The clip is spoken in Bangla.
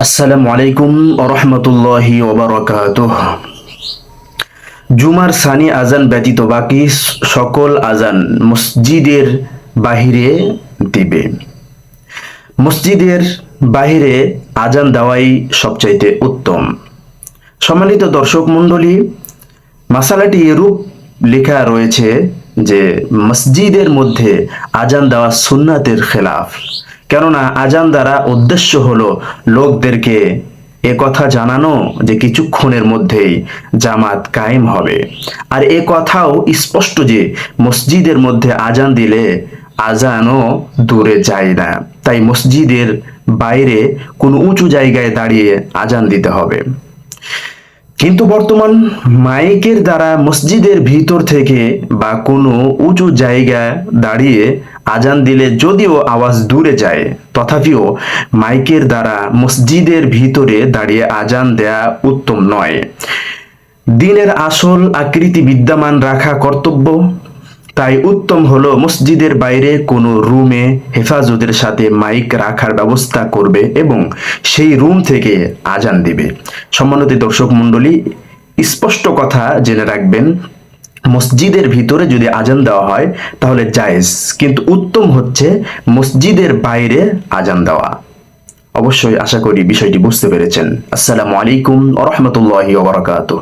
আসসালামু আলাইকুম ওরহমতুল্লাহি ওবারাকাতুহ। জুমার সানি আজান ব্যতীত বাকি সকল আজান মসজিদের বাহিরে দিবে। মসজিদের বাহিরে আজান দেওয়াই সবচাইতে উত্তম। সম্মানিত দর্শক মণ্ডলী, মাসালাটি এরূপ লেখা রয়েছে যে মসজিদের মধ্যে আজান দেওয়া সুন্নাতের খেলাফ। কেননা আজান দ্বারা উদ্দেশ্য হলো লোকদেরকে এ কথা জানানো যে কিছুক্ষণের মধ্যেই জামাত কায়েম হবে। আর এ কথাও স্পষ্ট যে মসজিদের মধ্যে আজান দিলে আজানও দূরে যায় না, তাই মসজিদের বাইরে কোনো উঁচু জায়গায় দাঁড়িয়ে আজান দিতে হবে। কিন্তু বর্তমান মাইকের দ্বারা মসজিদের ভিতর থেকে বা কোনো উঁচু জায়গায় দাঁড়িয়ে আজান দিলে যদিও আওয়াজ দূরে যায়, তথাপিও মাইকের দ্বারা মসজিদের ভিতরে দাঁড়িয়ে আজান দেয়া উত্তম নয়। দ্বীনের আসল আকৃতি বিদ্যমান রাখা কর্তব্য। তাই উত্তম হলো মসজিদের বাইরে কোনো রুমে হেফাজতের সাথে মাইক রাখার ব্যবস্থা করবে এবং সেই রুম থেকে আজান দিবে। সম্মানিত দর্শক মণ্ডলী, স্পষ্ট কথা জেনে রাখবেন, মসজিদের ভিতরে যদি আজান দেওয়া হয় তাহলে জায়েজ, কিন্তু উত্তম হচ্ছে মসজিদের বাইরে আজান দেওয়া। অবশ্যই আশা করি বিষয়টি বুঝতে পেরেছেন। আসসালামু আলাইকুম ওয়া রাহমাতুল্লাহি ওয়া বারাকাতুহু।